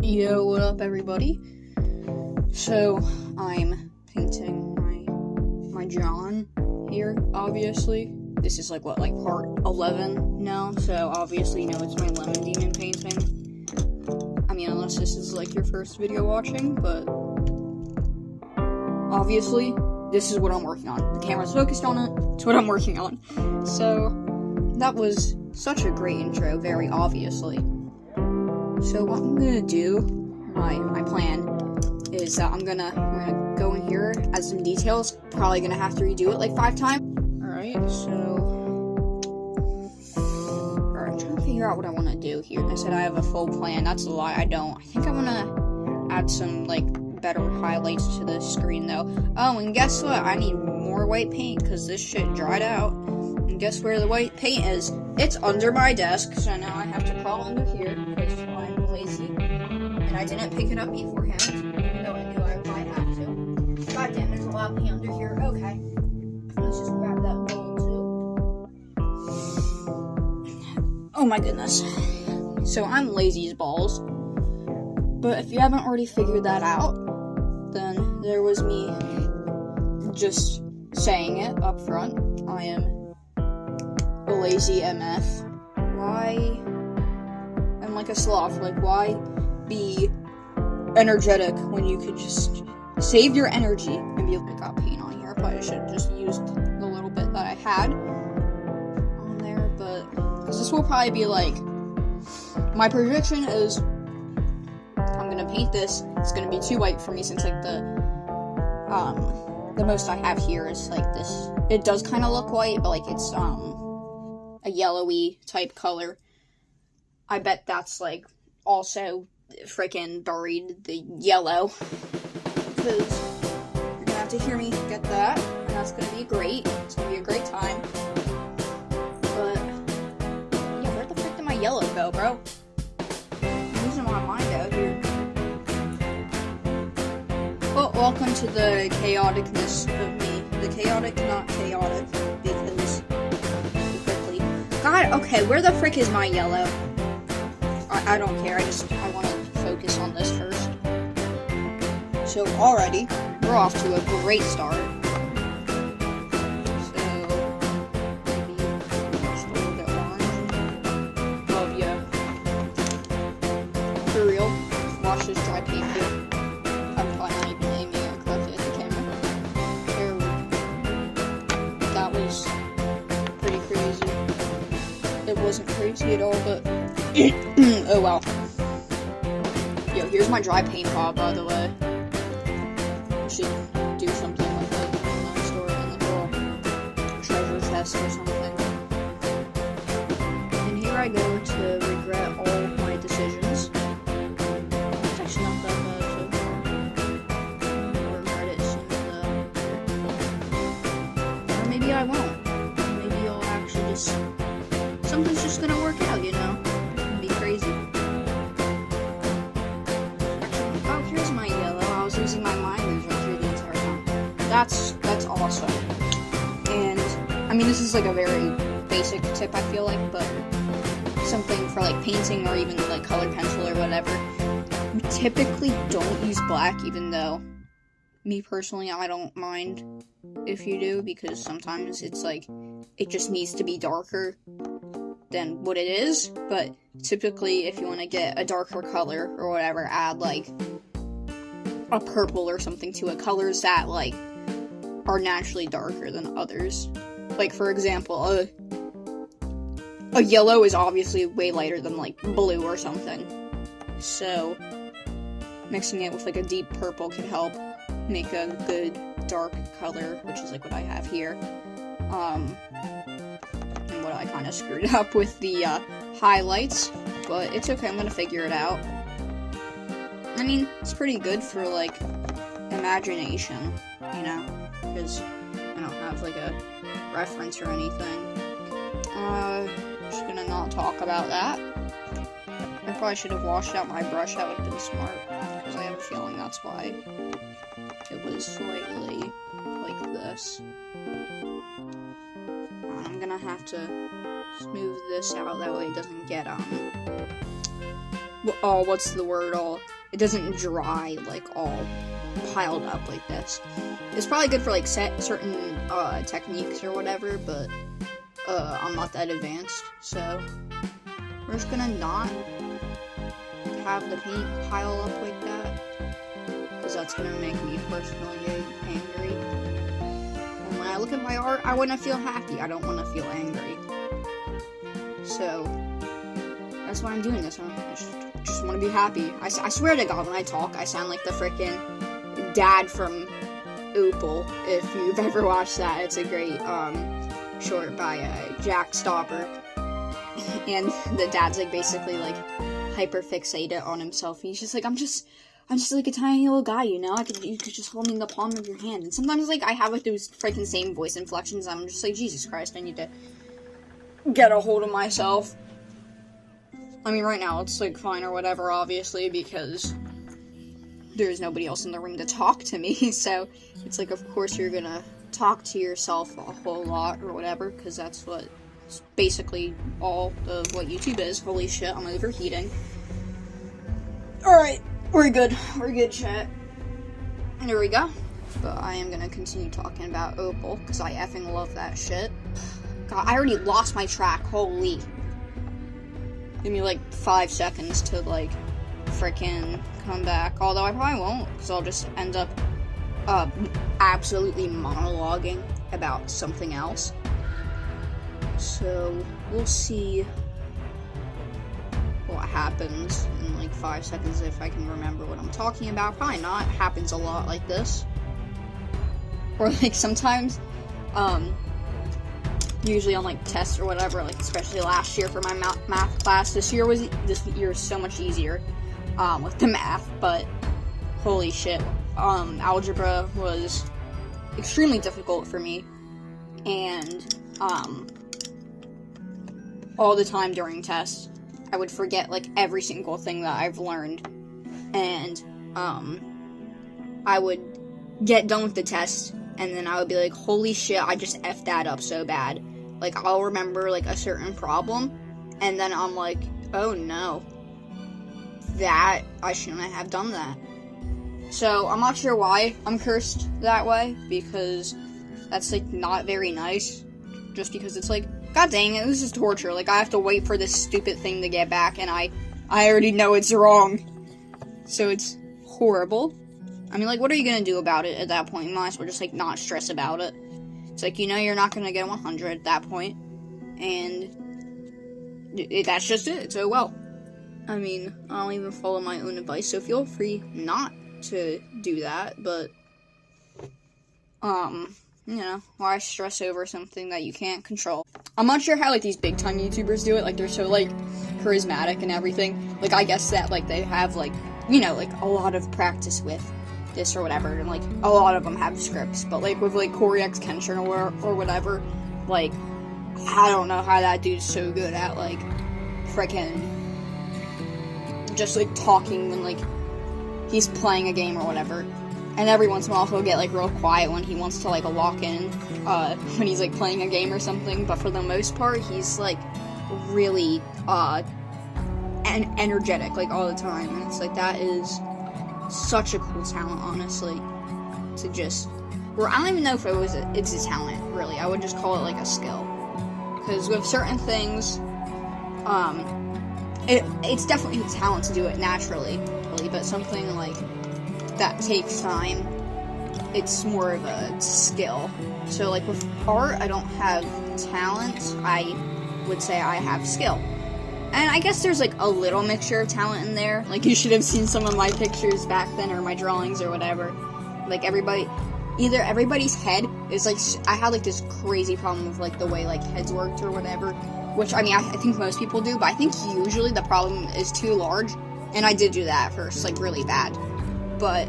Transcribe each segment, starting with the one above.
Yo, what up everybody? So, I'm painting my John here, obviously. This is like part 11 now, so obviously you know it's my Lemon Demon painting. I mean, unless this is like your first video watching, but obviously this is what I'm working on. The camera's focused on it, it's what I'm working on. So, that was such a great intro, very obviously. So what I'm gonna do, my plan, is I'm gonna go in here, add some details, probably gonna have to redo it like 5 times. Alright, I'm trying to figure out what I want to do here. I said I have a full plan, that's a lie, I don't. I think I want to add some, better highlights to the screen though. Oh, and guess what? I need more white paint, because this shit dried out. And guess where the white paint is? It's under my desk, so now I have to crawl under here, because I'm lazy. And I didn't pick it up beforehand, even though I knew I might have to. God damn, there's a lot of paint under here. Okay. Let's just grab that bowl, too. Oh my goodness. So I'm lazy as balls. But if you haven't already figured that out, then there was me just saying it up front. I am a lazy MF. Why? I'm like a sloth. Why be energetic when you could just save your energy and be like, I got paint on here. I probably should have just used the little bit that I had on there, but because this will probably be my prediction is I'm gonna paint this. It's gonna be too white for me since the most I have here is this. It does kind of look white, but it's a yellowy type color. I bet that's also freaking buried the yellow, because you're gonna have to hear me get that, and that's gonna be great. It's gonna be a great time. But yeah, where the frick did my yellow go, bro? I'm losing my mind out here. Well, welcome to the chaoticness of me. The chaotic, not chaotic, because quickly. God, okay, where the frick is my yellow? I don't care, I want to focus on this first. So, already, we're off to a great start. So, maybe just a little bit orange. Oh, yeah. For real, watch this dry paint here. I'm finally aiming it correctly at the camera. There we go. That was pretty crazy. It wasn't crazy at all, but oh well. Yo, here's my dry paint pot, by the way. I should do something with it and store it in the little treasure chest or something. And here I go to regret all my decisions. It's actually not that bad, so I'll regret it soon though. Or maybe I won't. Maybe I'll actually just... something's just gonna work out, you know? Crazy. Oh, here's my yellow. I was losing my mind right here the entire time. That's awesome. And I mean, this is a very basic tip, I feel but something for painting or even colored pencil or whatever. You typically don't use black, even though me personally, I don't mind if you do, because sometimes it's it just needs to be darker than what it is, but typically if you want to get a darker color or whatever, add a purple or something to it, colors that are naturally darker than others. For example, a yellow is obviously way lighter than blue or something, so mixing it with a deep purple can help make a good dark color, which is what I have here. And what I kind of screwed up with the highlights, but it's okay, I'm gonna figure it out. I mean, it's pretty good for imagination, you know, because I don't have a reference or anything. Just gonna not talk about that. I probably should have washed out my brush, that would have been smart, because I have a feeling that's why it was slightly like this. I'm gonna have to smooth this out, that way it doesn't get, what's the word, it doesn't dry, like, all piled up like this. It's probably good for, like, certain, techniques or whatever, but, I'm not that advanced, so we're just gonna not have the paint pile up like that, because that's gonna make me personally angry. And when I look at my art, I wanna feel happy, I don't wanna feel angry. So, that's why I'm doing this, I just wanna be happy. I swear to God, when I talk, I sound like the frickin' dad from Opal, if you've ever watched that. It's a great, short by, Jack Stopper. And the dad's, like, basically, like, hyper fixated on himself. He's just like, I'm just like a tiny little guy, you know? You could just hold me in the palm of your hand. And sometimes, like, I have, like, those freaking same voice inflections. I'm just like, Jesus Christ, I need to get a hold of myself. I mean, right now, it's, like, fine or whatever, obviously, because there's nobody else in the room to talk to me. So, it's like, of course, you're gonna talk to yourself a whole lot or whatever, because that's what basically all of what YouTube is. Holy shit, I'm overheating. Alright, we're good, chat. There we go. But I am gonna continue talking about Opal, because I effing love that shit. God, I already lost my track, holy. Give me, like, 5 seconds to, like, frickin' come back. Although I probably won't, because I'll just end up, absolutely monologuing about something else. So, we'll see what happens in, like, 5 seconds if I can remember what I'm talking about. Probably not. It happens a lot like this. Or, like, sometimes, usually on, like, tests or whatever, like, especially last year for my math class. This year is so much easier, with the math, but holy shit. Algebra was extremely difficult for me, and, all the time during tests, I would forget, like, every single thing that I've learned, and, I would get done with the test, and then I would be like, holy shit, I just effed that up so bad. Like, I'll remember, like, a certain problem, and then I'm like, oh no, I shouldn't have done that. So, I'm not sure why I'm cursed that way, because that's, like, not very nice, just because it's like, god dang it, this is torture. Like, I have to wait for this stupid thing to get back, and I already know it's wrong. So, it's horrible. I mean, like, what are you gonna do about it at that point? You might as well just, like, not stress about it. It's like, you know you're not gonna get 100 at that point, and that's just it. So, well, I mean, I don't even follow my own advice, so feel free not to do that, but, you know, why stress over something that you can't control? I'm not sure how, like, these big-time YouTubers do it, like, they're so, like, charismatic and everything. Like, I guess that, like, they have, like, you know, like, a lot of practice with this or whatever, and, like, a lot of them have scripts, but, like, with, like, Corey X Kenshin or whatever, like, I don't know how that dude's so good at, like, frickin' just, like, talking when, like, he's playing a game or whatever. And every once in a while he'll get, like, real quiet when he wants to, like, lock in, when he's, like, playing a game or something. But for the most part, he's, like, really, energetic, like, all the time. And it's, like, that is such a cool talent, honestly. To just, or I don't even know if it's a talent, really. I would just call it, like, a skill. Because with certain things, it's definitely a talent to do it naturally, really, but something, like, that takes time, it's more of a skill. So, like, with art, I don't have talent, I would say I have skill. And I guess there's, like, a little mixture of talent in there. Like, you should have seen some of my pictures back then, or my drawings, or whatever. Like, everybody's head is, like, I had, like, this crazy problem with, like, the way, like, heads worked, or whatever. Which, I mean, I think most people do, but I think usually the problem is too large. And I did do that at first, like, really bad. But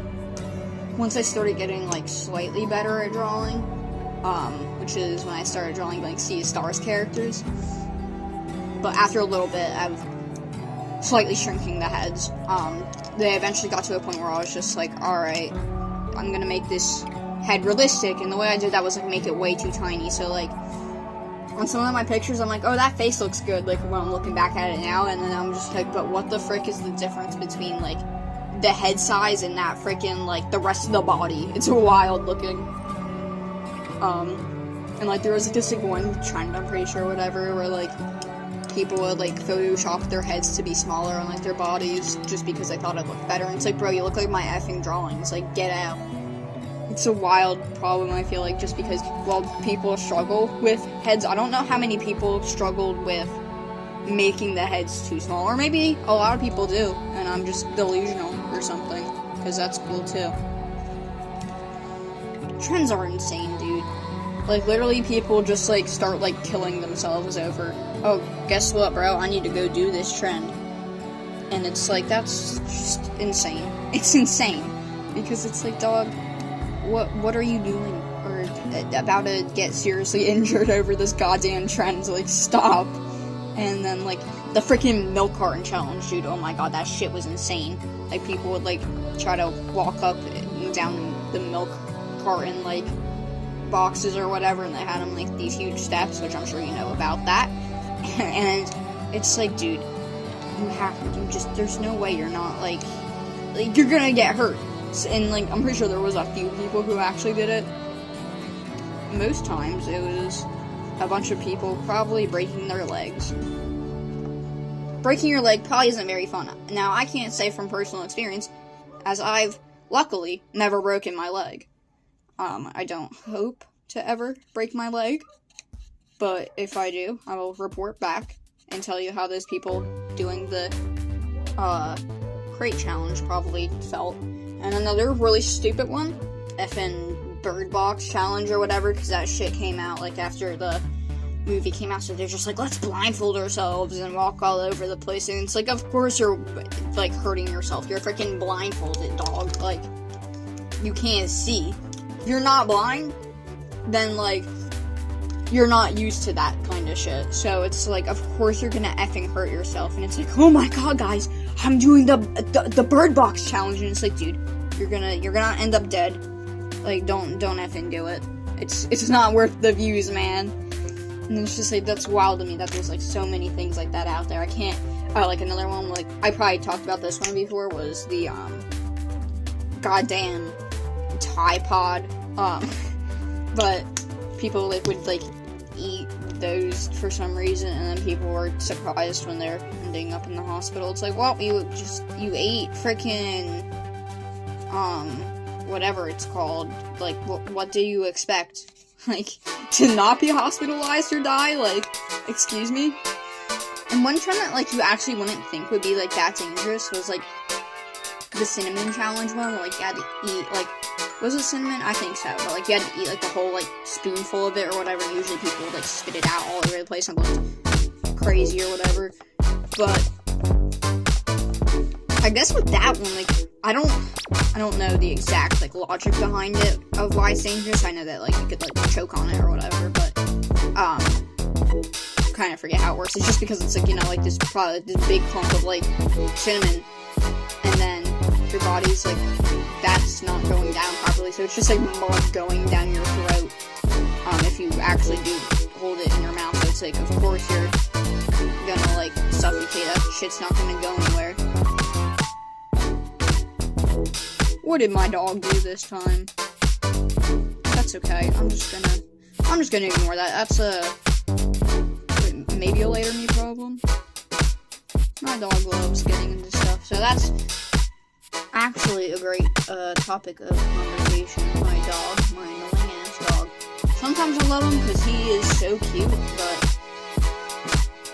once I started getting, like, slightly better at drawing, which is when I started drawing, like, Sea of Stars characters. But after a little bit of slightly shrinking the heads, they eventually got to a point where I was just like, alright, I'm gonna make this head realistic, and the way I did that was, like, make it way too tiny, so, like, on some of my pictures, I'm like, oh, that face looks good, like, when I'm looking back at it now, and then I'm just like, but what the frick is the difference between, like, the head size and that freaking, like, the rest of the body? It's wild looking. And, like, there was, like, this, like, one trend, I'm pretty sure, whatever, where, like, people would, like, Photoshop their heads to be smaller on, like, their bodies, just because they thought it looked better, and it's like, bro, you look like my effing drawings, like, get out. It's a wild problem, I feel like, just because, well, people struggle with heads. I don't know how many people struggled with making the heads too small, or maybe a lot of people do, and I'm just delusional or something, because that's cool too. Trends are insane, dude. Like, literally, people just, like, start, like, killing themselves over, oh, guess what, bro, I need to go do this trend. And it's like, that's just insane. It's insane, because it's like, dog, what are you doing? Or about to get seriously injured over this goddamn trend, like, stop. And then, like, the freaking milk carton challenge, dude, oh my god, that shit was insane. Like, people would, like, try to walk up and down the milk carton, like, boxes or whatever, and they had them, like, these huge steps, which I'm sure you know about that. And it's like, dude, there's no way you're not, like, you're gonna get hurt. And, like, I'm pretty sure there was a few people who actually did it. Most times, it was a bunch of people probably breaking their legs. Breaking your leg probably isn't very fun. Now, I can't say from personal experience, as I've, luckily, never broken my leg. I don't hope to ever break my leg, but if I do, I will report back and tell you how those people doing the, crate challenge probably felt. And another really stupid one, effing Bird Box challenge or whatever, because that shit came out, like, after the movie came out, so they're just like, let's blindfold ourselves and walk all over the place, and it's like, of course you're, like, hurting yourself. You're freaking blindfolded, dog. Like, you can't see. If you're not blind, then, like, you're not used to that kind of shit. So it's like, of course you're gonna effing hurt yourself. And it's like, oh my god, guys, I'm doing the Bird Box challenge. And it's like, dude, you're gonna end up dead. Like, don't effing do it. It's not worth the views, man. And it's just like, that's wild to me that there's, like, so many things like that out there. I can't, like, another one, like, I probably talked about this one before, was the, goddamn Tide Pod, but people, like, would, like, eat those for some reason, and then people were surprised when they're ending up in the hospital. It's like, well, you ate freaking, whatever it's called. Like, what do you expect? Like, to not be hospitalized or die? Like, excuse me? And one trend that, like, you actually wouldn't think would be, like, that dangerous was, like, the cinnamon challenge one, where, like, you had to eat, like, was it cinnamon? I think so, but, like, you had to eat, like, the whole, like, spoonful of it or whatever, and usually people would, like, spit it out all over the place and looked crazy or whatever, but I guess with that one, like, I don't know the exact, like, logic behind it of why it's dangerous. I know that, like, you could, like, choke on it or whatever, but, kind of forget how it works. It's just because it's, like, you know, like, this big clump of, like, cinnamon, and then your body's, like, that's not going down properly, so it's just, like, mud going down your throat, if you actually do hold it in your mouth. So it's, like, of course you're gonna, like, suffocate. That shit's not gonna go anywhere. What did my dog do this time? That's okay. I'm just gonna ignore that. That's maybe a later me problem. My dog loves getting into stuff, so that's actually a great topic of conversation. My dog, my annoying ass dog. Sometimes I love him because he is so cute, but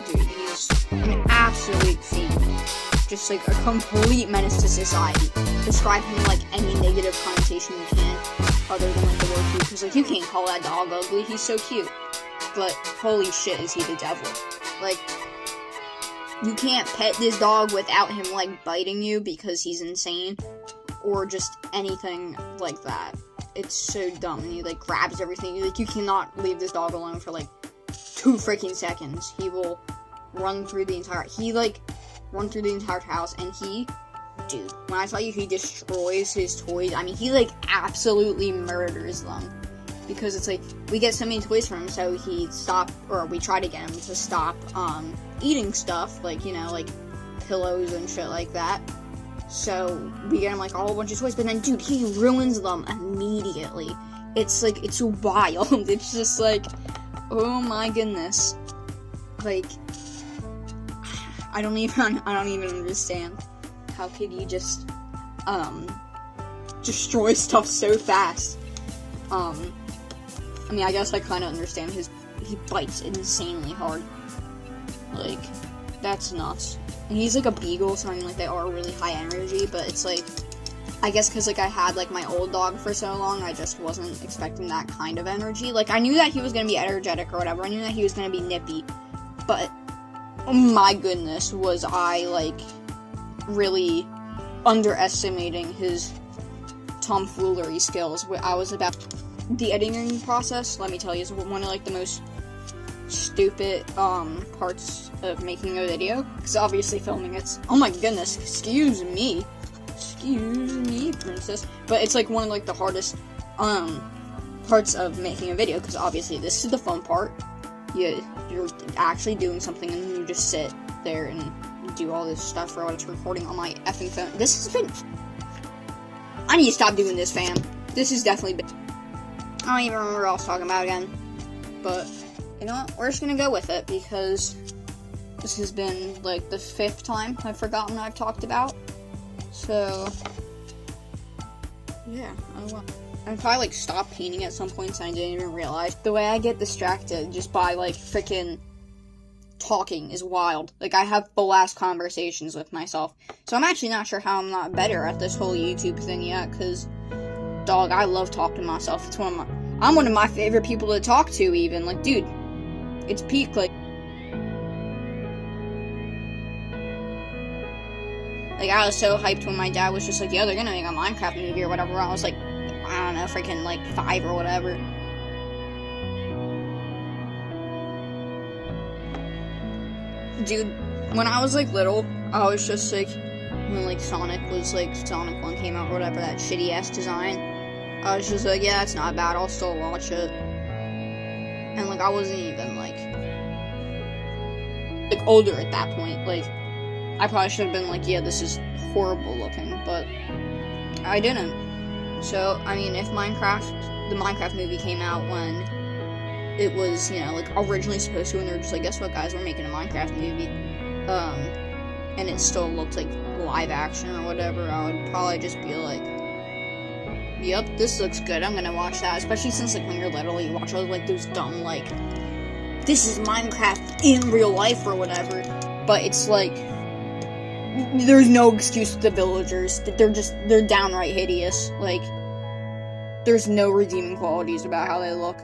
dude, he's an absolute fiend. Just, like, a complete menace to society. Describe him like any negative connotation you can, other than, like, the word cute, because, like, you can't call that dog ugly, he's so cute. But holy shit, is he the devil. Like, you can't pet this dog without him, like, biting you because he's insane, or just anything like that. It's so dumb, and he, like, grabs everything. Like, you cannot leave this dog alone for, like, 2 freaking seconds. He will run through the entire house, and dude, when I tell you he destroys his toys, I mean, he, like, absolutely murders them. because it's like, we get so many toys from him, so we try to get him to stop, eating stuff, like, you know, like, pillows and shit like that. So, we get him, like, a whole bunch of toys, but then, dude, he ruins them immediately. It's, like, it's wild. It's just, like, oh my goodness. Like, I don't even understand. How could you just, destroy stuff so fast? I mean, I guess I kind of understand he bites insanely hard. Like, that's nuts. And he's like a beagle, so I mean, like, they are really high energy, but it's like, I guess because, like, I had, like, my old dog for so long, I just wasn't expecting that kind of energy. Like, I knew that he was gonna be energetic or whatever, I knew that he was gonna be nippy, but, oh my goodness, was I, like, really underestimating his tomfoolery skills. I was about the editing process, let me tell you, is one of, like, the most stupid parts of making a video, because obviously filming it's, oh my goodness, excuse me princess, but it's like one of, like, the hardest parts of making a video, because obviously this is the fun part. You're actually doing something, and then you just sit there and do all this stuff while it's recording on my effing phone. This has been, I need to stop doing this, fam. This has definitely been, I don't even remember what I was talking about again, but you know what, we're just gonna go with it, because this has been, like, the 5th time I've forgotten I've talked about, so, yeah, I don't know. I probably, like, stopped painting at some points and I didn't even realize. The way I get distracted just by, like, freaking talking is wild. Like, I have full-ass conversations with myself, so I'm actually not sure how I'm not better at this whole YouTube thing yet, because, dog, I love talking to myself. It's I'm one of my favorite people to talk to, even. Like, dude, it's peak, like, I was so hyped when my dad was just like, yeah, they're gonna make a Minecraft movie or whatever. I was like, I don't know, freaking, like, 5 or whatever. Dude, when I was, like, little, I was just, like, when, like, Sonic 1 came out or whatever, that shitty-ass design, I was just like, yeah, it's not bad, I'll still watch it. And, like, I wasn't even, like, older at that point. Like, I probably should have been like, yeah, this is horrible looking, but I didn't. So, I mean, if the Minecraft movie came out when it was, you know, like, originally supposed to, and they're just like, guess what, guys, we're making a Minecraft movie, and it still looked like live action or whatever, I would probably just be like, yep, this looks good, I'm gonna watch that, especially since, like, when you're little, you watch all, like, those dumb, like, this is Minecraft in real life or whatever, but it's like, there's no excuse with the villagers. They're downright hideous. Like, there's no redeeming qualities about how they look.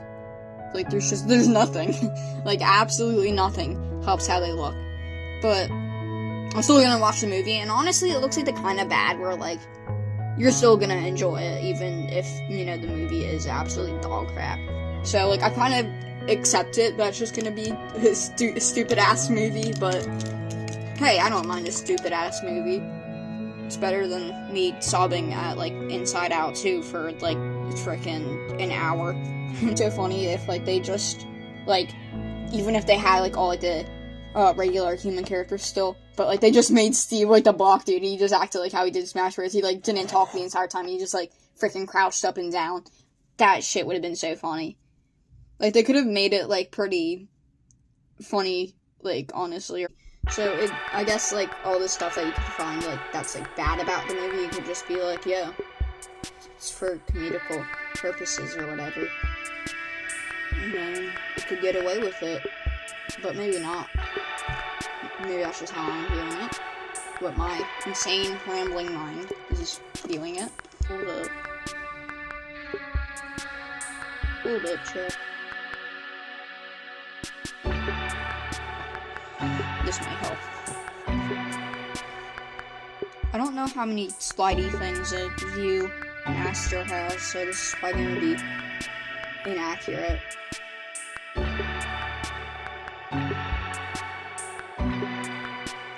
Like, there's nothing. Like, absolutely nothing helps how they look. But, I'm still gonna watch the movie, and honestly, it looks like the kind of bad where, like, you're still gonna enjoy it, even if, you know, the movie is absolutely dog crap. So, like, I kind of accept it, that's just gonna be a stupid-ass movie, but hey, I don't mind a stupid-ass movie. It's better than me sobbing at, like, Inside Out 2 for, like, frickin' an hour. It's so funny if, like, they just, like, even if they had, like, all, like, the regular human characters still, but, like, they just made Steve, like, the block dude, he just acted like how he did Smash Bros. He, like, didn't talk the entire time, he just, like, frickin' crouched up and down. That shit would have been so funny. Like, they could have made it, like, pretty funny, like, honestly. So, I guess, like, all the stuff that you could find, like, that's, like, bad about the movie, you could just be like, yeah, it's for comedical purposes or whatever. And then, you could get away with it, but maybe not. Maybe that's just how I'm viewing it. What my insane, rambling mind is viewing it. Hold up, chat. This might help. I don't know how many slidey things a view master has, so this is probably going to be inaccurate.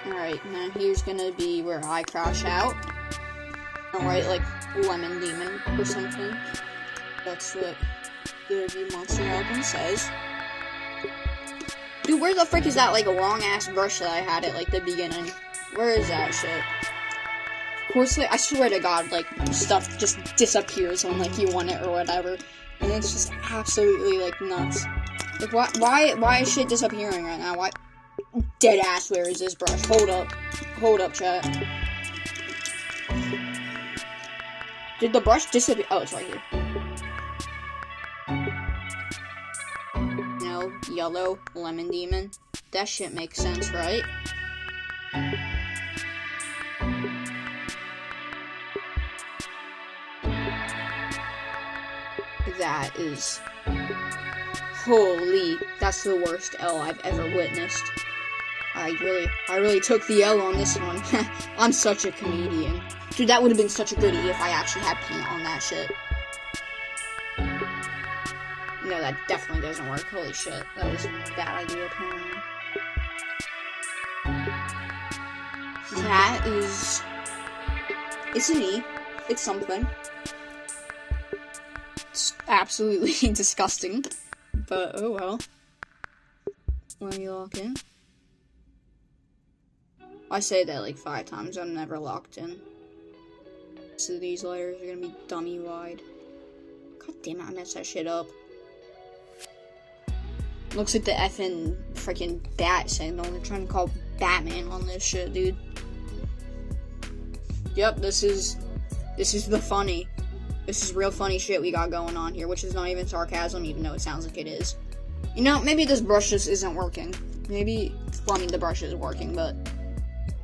Alright, now here's going to be where I crash out. I'll write, like, Lemon Demon or something. That's what the review monster album says. Dude, where the frick is that, like, a long-ass brush that I had at, like, the beginning? Where is that shit? Of course, like, I swear to God, like, stuff just disappears when, like, you want it or whatever. And it's just absolutely, like, nuts. Like, why is shit disappearing right now? Why? Dead ass, where is this brush? Hold up, chat. Did the brush disappear? Oh, it's right here. No, yellow, lemon demon. That shit makes sense, right? That is... Holy, that's the worst L I've ever witnessed. I really took the L on this one. I'm such a comedian. Dude, that would have been such a goodie if I actually had paint on that shit. No, that definitely doesn't work. Holy shit, that was a bad idea, apparently. That is... It's an E. It's something. It's absolutely disgusting. But, oh well. Let me lock in. I say that like 5 times, I'm never locked in. So these letters are gonna be dummy wide. God damn it, I messed that shit up. Looks like the effing freaking bat signal. They're trying to call Batman on this shit, dude. Yep, this is the funny. This is real funny shit we got going on here, which is not even sarcasm, even though it sounds like it is. You know, maybe this brush just isn't working. Maybe, well, I mean, the brush is working, but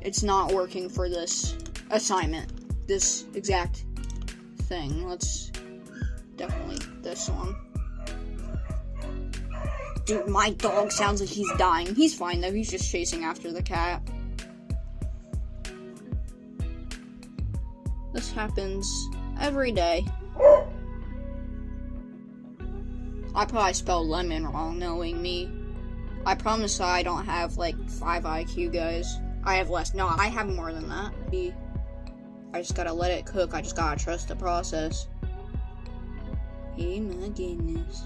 it's not working for this assignment. This exact thing. Let's definitely this one. Dude, my dog sounds like he's dying. He's fine, though. He's just chasing after the cat. This happens every day. I probably spelled lemon wrong, knowing me. I promise I don't have, like, 5 IQ, guys. I have less. No, I have more than that. I just gotta let it cook. I just gotta trust the process. Hey, my goodness.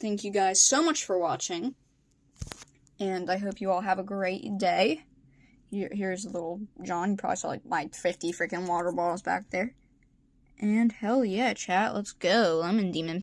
thank you guys so much for watching. And I hope you all have a great day. Here's a little John. You probably saw like my 50 freaking water bottles back there. And hell yeah, chat. Let's go. Lemon Demon.